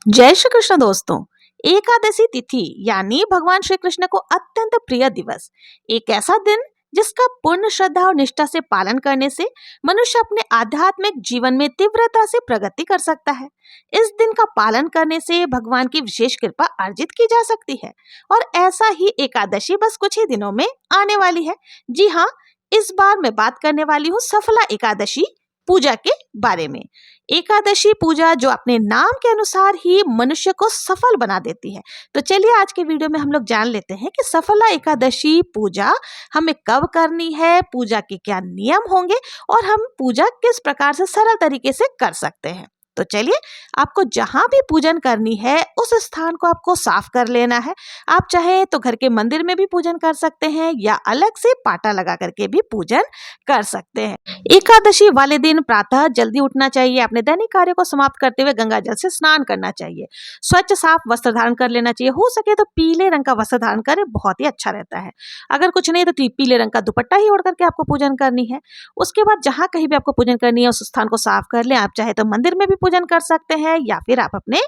जय श्री कृष्ण दोस्तों। एकादशी तिथि यानी भगवान श्री कृष्ण को अत्यंत प्रिय दिवस, एक ऐसा दिन जिसका पूर्ण श्रद्धा और निष्ठा से पालन करने से मनुष्य अपने आध्यात्मिक जीवन में तीव्रता से प्रगति कर सकता है। इस दिन का पालन करने से भगवान की विशेष कृपा अर्जित की जा सकती है और ऐसा ही एकादशी बस कुछ ही दिनों में आने वाली है। जी हाँ, इस बार मैं बात करने वाली हूँ सफला एकादशी पूजा के बारे में। एकादशी पूजा जो अपने नाम के अनुसार ही मनुष्य को सफल बना देती है। तो चलिए आज के वीडियो में हम लोग जान लेते हैं कि सफला एकादशी पूजा हमें कब करनी है, पूजा के क्या नियम होंगे और हम पूजा किस प्रकार से सरल तरीके से कर सकते हैं। तो चलिए, आपको जहां भी पूजन करनी है उस स्थान को आपको साफ कर लेना है। आप चाहे तो घर के मंदिर में भी पूजन कर सकते हैं या अलग से पाटा लगा करके भी पूजन कर सकते हैं। एकादशी वाले दिन प्रातः जल्दी उठना चाहिए, अपने दैनिक कार्य को समाप्त करते हुए गंगा जल से स्नान करना चाहिए, स्वच्छ साफ वस्त्र धारण कर लेना चाहिए। हो सके तो पीले रंग का वस्त्र धारण करें, बहुत ही अच्छा रहता है। अगर कुछ नहीं तो पीले रंग का दुपट्टा ही ओढ़ करके आपको पूजन करनी है। उसके बाद जहां कहीं भी आपको पूजन करनी है उस स्थान को साफ कर लें। आप चाहे तो मंदिर में भी पूजन कर सकते हैं या फिर आप अपने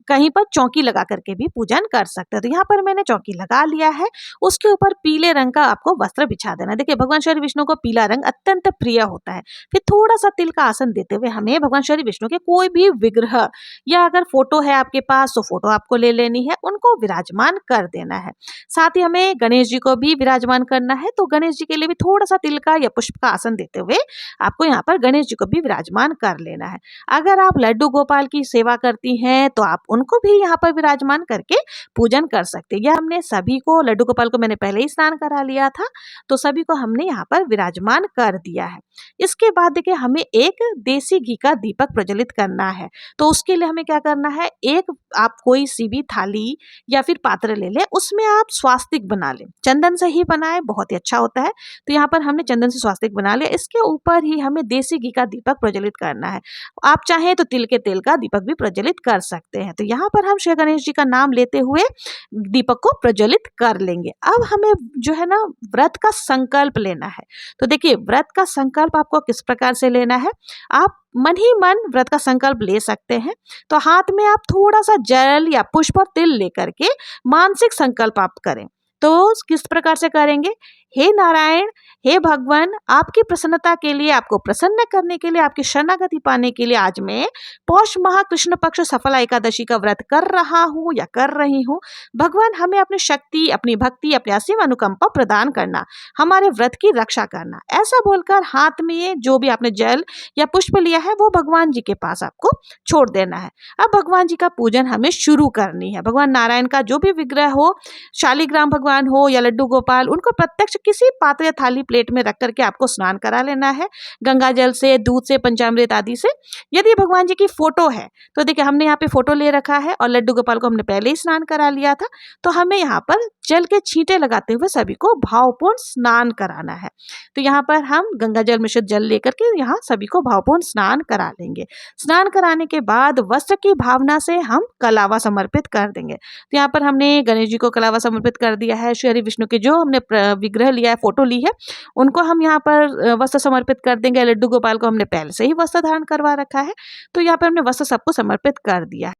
कहीं पर चौकी लगा करके भी पूजन कर सकते हैं। तो यहाँ पर मैंने चौकी लगा लिया है, उसके ऊपर पीले रंग का आपको वस्त्र बिछा देना। देखिए, भगवान श्री विष्णु को पीला रंग अत्यंत प्रिय होता है। फिर थोड़ा सा तिल का आसन देते हुए हमें भगवान श्री विष्णु के कोई भी विग्रह या अगर फोटो है आपके पास तो फोटो आपको ले लेनी है, उनको विराजमान कर देना है। साथ ही हमें गणेश जी को भी विराजमान करना है, तो गणेश जी के लिए भी थोड़ा सा तिल का या पुष्प का आसन देते हुए आपको यहाँ पर गणेश जी को भी विराजमान कर लेना है। अगर आप लड्डू गोपाल की सेवा करती हैं तो आप उनको भी यहाँ पर विराजमान करके पूजन कर सकते हैं। यह हमने सभी को, लड्डू गोपाल को मैंने पहले ही स्नान करा लिया था, तो सभी को हमने यहाँ पर विराजमान कर दिया है। इसके बाद देखिए, हमें एक देसी घी का दीपक प्रज्वलित करना है। तो उसके लिए हमें क्या करना है, एक आप कोई सी भी थाली या फिर पात्र ले लें, उसमें आप स्वास्तिक बना लें। चंदन से ही बनाए, बहुत ही अच्छा होता है। तो यहाँ पर हमने चंदन से स्वास्तिक बना लिया। इसके ऊपर ही हमें देसी घी का दीपक प्रज्वलित करना है। आप चाहें तो तिल के तेल का दीपक भी प्रज्वलित कर सकते हैं। तो यहाँ पर हम श्री गणेश जी का नाम लेते हुए दीपक को प्रज्वलित कर लेंगे। अब हमें जो है ना, व्रत का संकल्प लेना है। तो देखिए, व्रत का संकल्प आपको किस प्रकार से लेना है, आप मन ही मन व्रत का संकल्प ले सकते हैं। तो हाथ में आप थोड़ा सा जल या पुष्प और तिल लेकर के मानसिक संकल्प आप करें। तो किस प्रकार से करेंगे, हे नारायण, हे भगवान, आपकी प्रसन्नता के लिए, आपको प्रसन्न करने के लिए, आपकी शरणागति पाने के लिए आज मैं पौष माह कृष्ण पक्ष सफला एकादशी का व्रत कर रहा हूँ या कर रही हूँ। भगवान, हमें अपनी शक्ति, अपनी भक्ति, अपनी असीम अनुकंपा प्रदान करना, हमारे व्रत की रक्षा करना। ऐसा बोलकर हाथ में जो भी आपने जल या पुष्प लिया है वो भगवान जी के पास आपको छोड़ देना है। अब भगवान जी का पूजन हमें शुरू करनी है। भगवान नारायण का जो भी विग्रह हो, शालिग्राम भगवान हो या लड्डू गोपाल, उनको प्रत्यक्ष किसी पात्र या थाली प्लेट में रख करके आपको स्नान करा लेना है, गंगा जल से, दूध से, पंचामृत आदि से। यदि भगवान जी की फोटो है तो देखिए, हमने यहाँ पे फोटो ले रखा है और लड्डू गोपाल को हमने पहले ही स्नान करा लिया था, तो हमें यहाँ पर जल के छींटे लगाते हुए सभी को भावपूर्ण स्नान कराना है। तो यहाँ पर हम गंगा जल मिश्रित जल लेकर के यहाँ सभी को भावपूर्ण स्नान करा लेंगे। स्नान कराने के बाद वस्त्र की भावना से हम कलावा समर्पित कर देंगे। तो यहाँ पर हमने गणेश जी को कलावा समर्पित कर दिया है। श्री विष्णु के जो हमने विग्रह लिया है, फोटो ली है, उनको हम यहाँ पर वस्त्र समर्पित कर देंगे। लड्डू गोपाल को हमने पहले से ही वस्त्र धारण करवा रखा है, तो यहाँ पर हमने वस्त्र सबको समर्पित कर दिया है।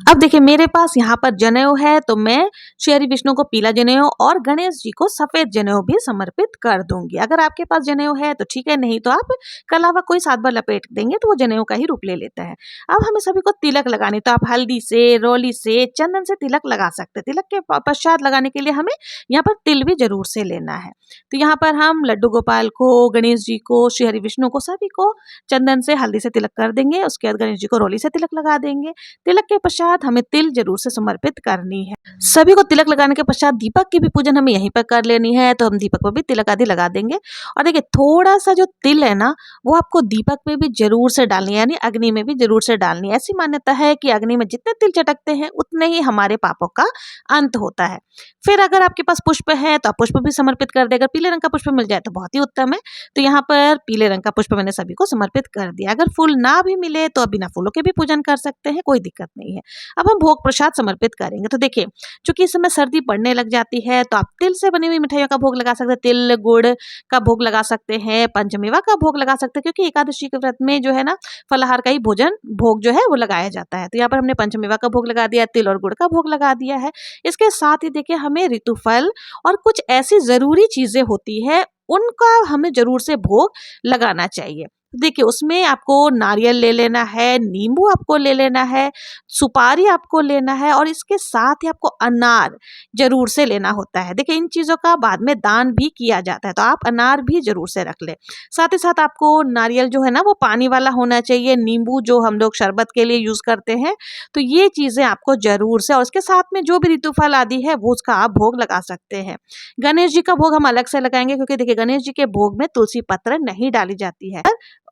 अब देखिए, मेरे पास यहाँ पर जनेऊ है, तो मैं श्री विष्णु को पीला जनेऊ और गणेश जी को सफेद जनेऊ भी समर्पित कर दूंगी। अगर आपके पास जनेऊ है तो ठीक है, नहीं तो आप कलावा कोई 7 बार लपेट देंगे तो वो जनेऊ का ही रूप ले लेता है। अब हमें सभी को तिलक लगानी, तो आप हल्दी से, रोली से, चंदन से तिलक लगा सकते हैं। तिलक के पश्चात लगाने के लिए हमें यहाँ पर तिल भी जरूर से लेना है। तो यहाँ पर हम लड्डू गोपाल को, गणेश जी को, श्री हरि विष्णु को, सभी को चंदन से, हल्दी से तिलक कर देंगे। उसके बाद गणेश जी को रोली से तिलक लगा देंगे। तिलक के पश्चात हमें तिल जरूर से समर्पित करनी है। सभी को तिलक लगाने के पश्चात दीपक की भी पूजन हमें यहीं पर कर लेनी है, तो हम दीपक पर भी तिलक आदि लगा देंगे। और देखिए, थोड़ा सा जो तिल है ना, वो आपको दीपक में भी जरूर से डालनी है, यानी अग्नि में भी जरूर से डालनी है। ऐसी मान्यता है कि अग्नि में जितने तिल चटकते हैं उतने ही हमारे पापों का अंत होता है। फिर अगर आपके पास पुष्प है तो आप पुष्प भी समर्पित कर दे। अगर पीले रंग का पुष्प मिल जाए तो बहुत ही उत्तम है। तो यहाँ पर पीले रंग का पुष्प मैंने सभी को समर्पित कर दिया। अगर फूल ना भी मिले तो बिना फूलों के भी पूजन कर सकते हैं, कोई दिक्कत नहीं है। अब हम भोग प्रसाद समर्पित करेंगे। तो देखिए, चूंकि इस समय सर्दी पड़ने लग जाती है तो आप तिल से बनी हुई मिठाइयों का भोग लगा सकते हैं, तिल गुड़ का भोग लगा सकते हैं, पंचमेवा का भोग लगा सकते हैं, क्योंकि एकादशी के व्रत में जो है ना फलाहार का ही भोजन भोग जो है वो लगाया जाता है। तो यहाँ पर हमने पंचमेवा का भोग लगा दिया, तिल और गुड़ का भोग लगा दिया है। इसके साथ ही देखिए, हमें ऋतुफल और कुछ ऐसी जरूरी चीजें होती है, उनका हमें जरूर से भोग लगाना चाहिए। देखिए, उसमें आपको नारियल ले लेना है, नींबू आपको ले लेना है, सुपारी आपको लेना है, और इसके साथ ही आपको अनार जरूर से लेना होता है। देखिए, इन चीजों का बाद में दान भी किया जाता है, तो आप अनार भी जरूर से रख ले। साथ ही साथ आपको नारियल जो है ना वो पानी वाला होना चाहिए, नींबू जो हम लोग शरबत के लिए यूज करते हैं। तो ये चीजें आपको जरूर से, और उसके साथ में जो भी ऋतुफल आदि है वो उसका आप भोग लगा सकते हैं। गणेश जी का भोग हम अलग से लगाएंगे, क्योंकि देखिए गणेश जी के भोग में तुलसी पत्र नहीं डाली जाती है।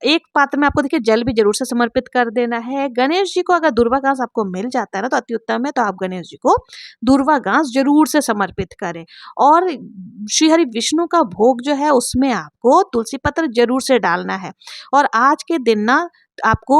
एक पात्र में आपको देखिए जल भी जरूर से समर्पित कर देना है। गणेश जी को अगर दूर्वा घास आपको मिल जाता है ना तो अति उत्तम है, तो आप गणेश जी को दूर्वा घास जरूर से समर्पित करें। और श्री हरि विष्णु का भोग जो है उसमें आपको तुलसी पत्र जरूर से डालना है। और आज के दिन ना आपको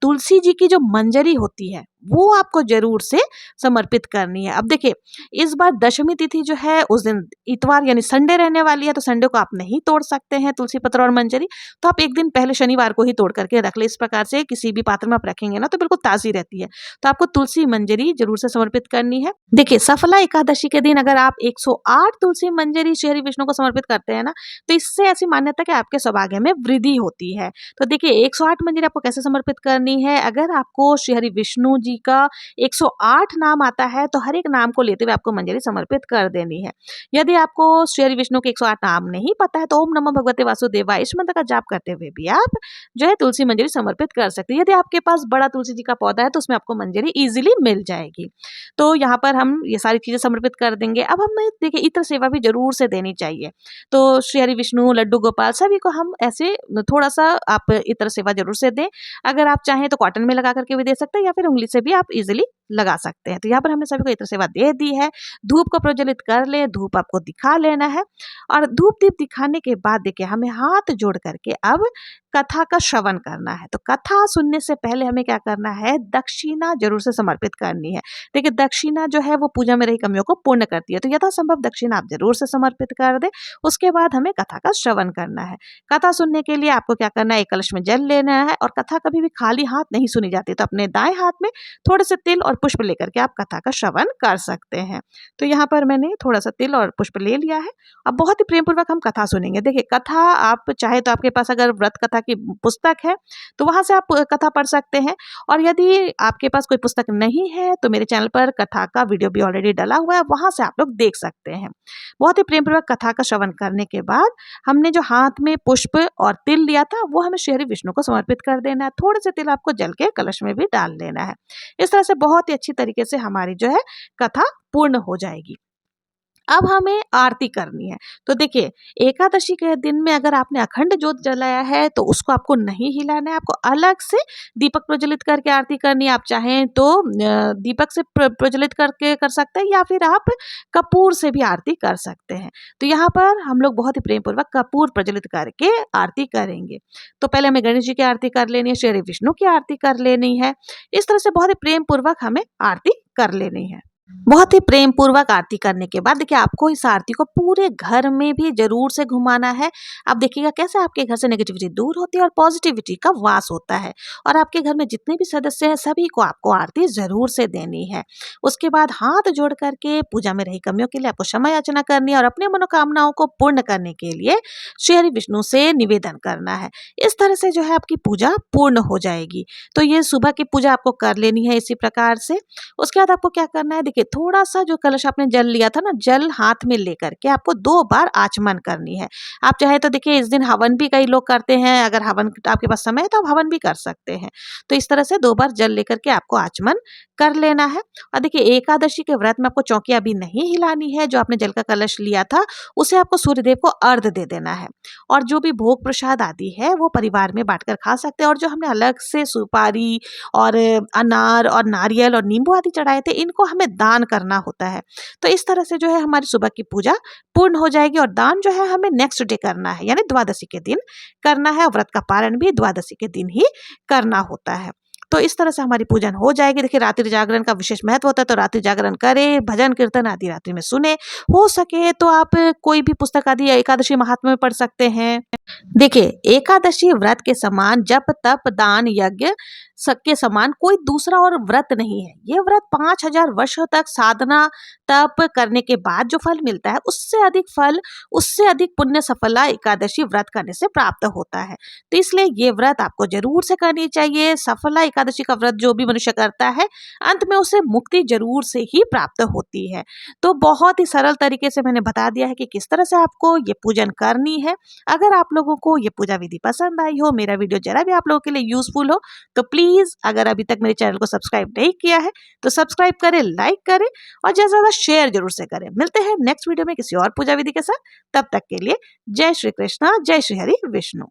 तुलसी जी की जो मंजरी होती है वो आपको जरूर से समर्पित करनी है। अब देखिए, इस बार दशमी तिथि जो है उस दिन इतवार यानी संडे रहने वाली है, तो संडे को आप नहीं तोड़ सकते हैं तुलसी पत्र और मंजरी। तो आप एक दिन पहले शनिवार को ही तोड़ करके रख ले। इस प्रकार से किसी भी पात्र में आप रखेंगे ना तो बिल्कुल ताजी रहती है। तो आपको तुलसी मंजरी जरूर से समर्पित करनी है। देखिए, सफला एकादशी के दिन अगर आप 108 तुलसी मंजरी श्री हरि विष्णु को समर्पित करते हैं ना, तो इससे ऐसी मान्यता कि आपके सौभाग्य में वृद्धि होती है। तो देखिए, 108 मंजरी आपको कैसे समर्पित करनी है। अगर आपको श्री हरि विष्णु जी का 108 नाम आता है तो हर एक नाम को लेते हुए आपको मंजरी समर्पित कर देनी है। यदि आपको श्री हरि विष्णु के 108 नाम नहीं पता है तो ओम नमः भगवते वासुदेवाय इस मंत्र का जाप करते हुए भी आप जो है तुलसी मंजरी समर्पित कर सकते हैं। यदि आपके पास बड़ा तुलसी जी का पौधा है तो उसमें आपको मंजरी इजीली मिल जाएगी। तो यहाँ पर हम ये सारी चीजें समर्पित कर देंगे। अब हमें देखिए इत्र सेवा भी जरूर से देनी चाहिए। तो श्री हरि विष्णु, लड्डू गोपाल सभी को हम ऐसे थोड़ा सा आप इत्र सेवा जरूर से दें। अगर आप चाहें तो कॉटन में लगा करके भी दे सकते हैं, या फिर उंगली से भी आप इजीली लगा सकते हैं। तो यहाँ पर हमने सभी को इत्र सेवा दे दी है। धूप को प्रज्वलित कर ले, धूप आपको दिखा लेना है। और धूप दीप दिखाने के बाद देखिए हमें हाथ जोड़ करके अब कथा का श्रवण करना है। तो कथा सुनने से पहले हमें क्या करना है, दक्षिणा जरूर से समर्पित करनी है। देखिए, दक्षिणा जो है वो पूजा में रही कमियों को पूर्ण करती है, तो यथासंभव दक्षिणा आप जरूर से समर्पित कर दे। उसके बाद हमें कथा का श्रवण करना है। कथा सुनने के लिए आपको क्या करना है, एक कलश में जल लेना है। और कथा कभी भी खाली हाथ नहीं सुनी जाती, तो अपने दाएं हाथ में थोड़े से तिल और पुष्प लेकर के आप कथा का श्रवण कर सकते हैं। तो यहाँ पर मैंने थोड़ा सा तिल और पुष्प ले लिया है। अब बहुत ही प्रेम पूर्वक हम कथा सुनेंगे। देखिए, कथा आप चाहे तो आपके पास अगर व्रत कथा की पुस्तक है तो वहां से आप कथा पढ़ सकते हैं। और यदि आपके पास कोई पुस्तक नहीं है तो मेरे चैनल पर कथा का वीडियो भी ऑलरेडी डला हुआ है, वहां से आप लोग देख सकते हैं। बहुत ही प्रेम पूर्वक कथा का श्रवण करने के बाद हमने जो हाथ में पुष्प और तिल लिया था वो हमें श्री हरि विष्णु को समर्पित कर देना है। थोड़े से तिल आपको जल के कलश में भी डाल देना है। इस तरह से बहुत ही अच्छी तरीके से हमारी जो है कथा पूर्ण हो जाएगी। अब हमें आरती करनी है। तो देखिए, एकादशी के दिन में अगर आपने अखंड ज्योत जलाया है तो उसको आपको नहीं हिलाना है, आपको अलग से दीपक प्रज्वलित करके आरती करनी है। आप चाहें तो दीपक से प्रज्वलित करके कर सकते हैं, या फिर आप कपूर से भी आरती कर सकते हैं। तो यहाँ पर हम लोग बहुत ही प्रेम पूर्वक कपूर प्रज्वलित करके आरती करेंगे। तो पहले हमें गणेश जी की आरती कर लेनी है, श्री हरि विष्णु की आरती कर लेनी है। इस तरह से बहुत ही प्रेम पूर्वक हमें आरती कर लेनी है। बहुत ही प्रेम पूर्वक आरती करने के बाद देखिए आपको इस आरती को पूरे घर में भी जरूर से घुमाना है। आप देखिएगा कैसे आपके घर से नेगेटिविटी दूर होती है और पॉजिटिविटी का वास होता है। और आपके घर में जितने भी सदस्य हैं सभी को आपको आरती जरूर से देनी है। उसके बाद हाथ जोड़ करके पूजा में रही कमियों के लिए आपको क्षमा याचना करनी है और अपनी मनोकामनाओं को पूर्ण करने के लिए श्री हरि विष्णु से निवेदन करना है। इस तरह से जो है आपकी पूजा पूर्ण हो जाएगी। तो ये सुबह की पूजा आपको कर लेनी है इसी प्रकार से। उसके बाद आपको क्या करना है, देखिए थोड़ा सा जो कलश आपने जल लिया था ना, जल हाथ में लेकर के आपको 2 बार आचमन करनी है। आप चाहे तो देखिए इस दिन हवन भी कई लोग करते हैं, अगर हवन आपके पास समय है तो आप हवन भी कर सकते हैं। तो इस तरह से 2 बार जल लेकर के आपको आचमन कर लेना है। और देखिए एकादशी के व्रत में आपको चौकी अभी नहीं हिलानी है। जो आपने जल का कलश लिया था उसे आपको सूर्यदेव को अर्घ्य दे देना है। और जो भी भोग प्रसाद आदि है वो परिवार में बांटकर खा सकते हैं। और जो हमने अलग से सुपारी और अनार और नारियल और नींबू आदि चढ़ाए थे इनको हमें दान करना होता है। तो इस तरह से जो है हमारी सुबह की पूजा पूर्ण हो जाएगी। और दान जो है हमें नेक्स्ट डे करना है, यानी द्वादशी के दिन करना है। व्रत का पारण भी द्वादशी के दिन ही करना होता है। तो इस तरह से हमारी पूजन हो जाएगी। देखिए रात्रि जागरण का विशेष महत्व होता है, तो रात्रि जागरण करें, भजन कीर्तन आदि रात्रि में सुने। हो सके तो आप कोई भी पुस्तक आदि या एकादशी महात्म्य में पढ़ सकते हैं। देखिए एकादशी व्रत के समान जप तप दान यज्ञ के समान कोई दूसरा और व्रत नहीं है। ये व्रत 5000 वर्षों तक साधना तप करने के बाद जो फल मिलता है उससे अधिक फल, उससे अधिक पुण्य सफला एकादशी व्रत करने से प्राप्त होता है। तो इसलिए ये व्रत आपको जरूर से करनी चाहिए। सफला एकादशी का व्रत जो भी मनुष्य करता है अंत में उसे मुक्ति जरूर से ही प्राप्त होती है। तो बहुत ही सरल तरीके से मैंने बता दिया है कि किस तरह से आपको ये पूजन करनी है। अगर आप लोगों को ये पूजा विधि पसंद आई हो, मेरा वीडियो जरा भी आप लोगों के लिए यूजफुल हो, तो प्लीज अगर अभी तक मेरे चैनल को सब्सक्राइब नहीं किया है तो सब्सक्राइब करें, लाइक करें और ज्यादा से ज्यादा शेयर जरूर से करें। मिलते हैं नेक्स्ट वीडियो में किसी और पूजा विधि के साथ। तब तक के लिए जय श्री कृष्णा, जय श्री हरि विष्णु।